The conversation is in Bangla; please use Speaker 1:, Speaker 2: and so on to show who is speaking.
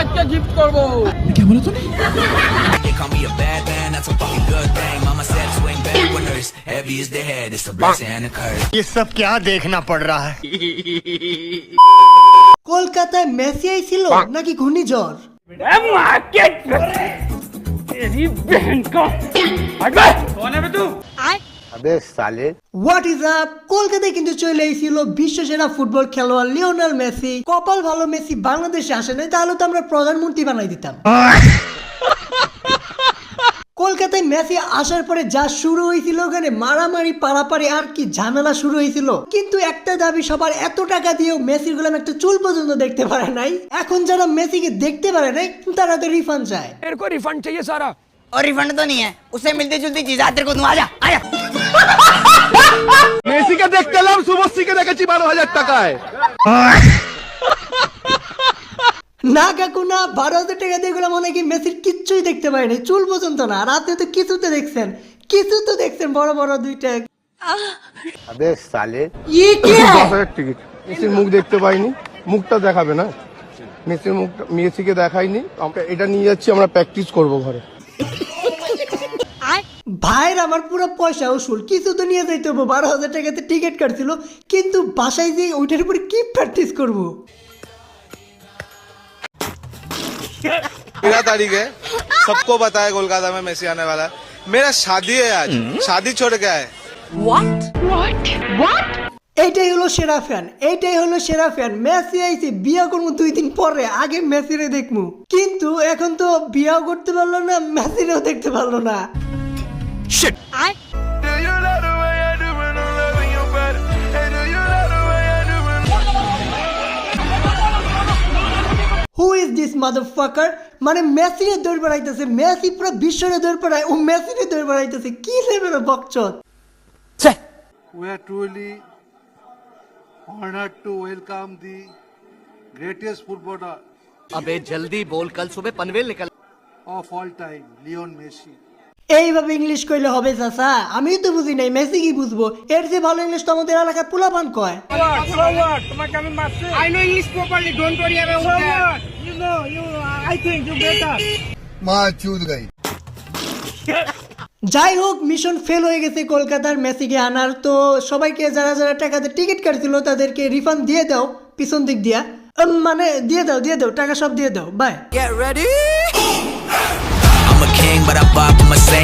Speaker 1: আজকে গিফট করব।
Speaker 2: কি বলো তুমি?
Speaker 3: They call me a bad man, that's a fucking good thing. Mama said swing back when there's heavy is the head, it's a blessing and a curse.
Speaker 4: ये सब क्या देखना पड़ रहा है?
Speaker 5: কলকাতায় মেসি আইছিল নাকি ঘূর্ণিঝড়? What is up? কলকাতায় কিন্তু চলে এসেছিল বিশ্বসেরা ফুটবল খেলোয়াড় লিওনেল মেসি। কপাল ভালো মেসি বাংলাদেশে আসে নাই, তাহলে তো আমরা প্রধানমন্ত্রী বানাই দিতাম। কলকাতায় মেসি আসার পরে যা শুরু হয়েছিল, ওখানে মারামারি পারাপারি আর কি ঝামেলা শুরু হয়েছিল। কিন্তু একটা দাবি সবার, এত টাকা দিয়েও মেসির গোলাম একটা চুল পর্যন্ত দেখতে পারে নাই। এখন যারা মেসিকে দেখতে পারে নাই তারা তো রিফান্ড চায়।
Speaker 1: मेरे को रिफंड चाहिए सारा।
Speaker 6: और रिफंड तो नहीं है, उससे मिलती जुलती चीज तेरे को दूं, आजा आजा।
Speaker 2: মেসিকে দেখতে এলাম, শুভশ্রীকে দেখেছি 12,000 টাকায়।
Speaker 5: না কাকু না, 12,000 টাকা দিয়ে গেলাম, অনেকে মেসির কিচ্ছুই দেখতে পায় নাই, চুল পর্যন্ত না। আর আপনি তো কিছুতে দেখছেন, কিছু তো দেখছেন, বড় বড় দুইটা।
Speaker 4: अबे साले
Speaker 5: ये क्या है?
Speaker 7: 10,000 টিকিট। মেসির মুখ দেখতে পাইনি, মুখটা দেখাবে না। মেসির মুখটা মেসিকে দেখাইনি, আমরা এটা নিয়ে যাচ্ছি, আমরা প্র্যাকটিস করব ঘরে।
Speaker 5: ভাইয়ের আমার পুরো পয়সা উসুল, কিছু তো নিয়ে যাইতে হবো। 12,000 টাকাতে টিকিট কাটছিল, কিন্তু বাসায় যে ওইটার উপরে কি প্র্যাকটিস করবো?
Speaker 8: 13 तारीख है, सबको पता है कोलकाता में मेसी आने वाला है। मेरा शादी है आज, शादी छोड़ के आए।
Speaker 5: এইটাই হলো সেরা ফ্যান, এইটাই হলো সেরা ফ্যান। মেসি আইছে, বিয়া করবো 2 দিন পরে, আগে মেসিরে দেখবো। কিন্তু এখন তো বিয়াও করতে পারলো না, মেসিরেও দেখতে পারলো না। Who is this মাদারফাকার? মানে মেসিরে দৌড় বেড়াইতেছে, মেসি পুরো বিশ্বরে দৌড় বেড়ায়, ও মেসিরে দৌড় বেড়াইতেছে। কি লেভেলের বকচোদ!
Speaker 9: We are truly honored to welcome the greatest footballer
Speaker 6: अबे जल्दी बोल, कल सुबह पनवेल निकल।
Speaker 9: of all time, Lionel Messi.
Speaker 5: এইভাবে ইংলিশ কইলে হবে চাচা? আমি তো বুঝি নাই, মেসি কি বুঝবো? এর যে ভালো ইংলিশ তো আমাদের এলাকায় পোলাপান কয়।
Speaker 1: তোমাকে আমি মারছি। I know English properly, don't worry about that. You know, I think you better.
Speaker 4: माँ चूत गई।
Speaker 5: যাই হোক, মিশন ফেল হয়ে গেছে কলকাতার মেসিকে আনার। তো সবাইকে যারা যারা টাকাতে টিকিট কাটছিল তাদেরকে রিফান্ড দিয়ে দাও পিছন দিক দিয়া। মানে দিয়ে দাও, টাকা সব দিয়ে দাও। By.
Speaker 3: Get ready. I'm a king, but I bop, I'm a saint.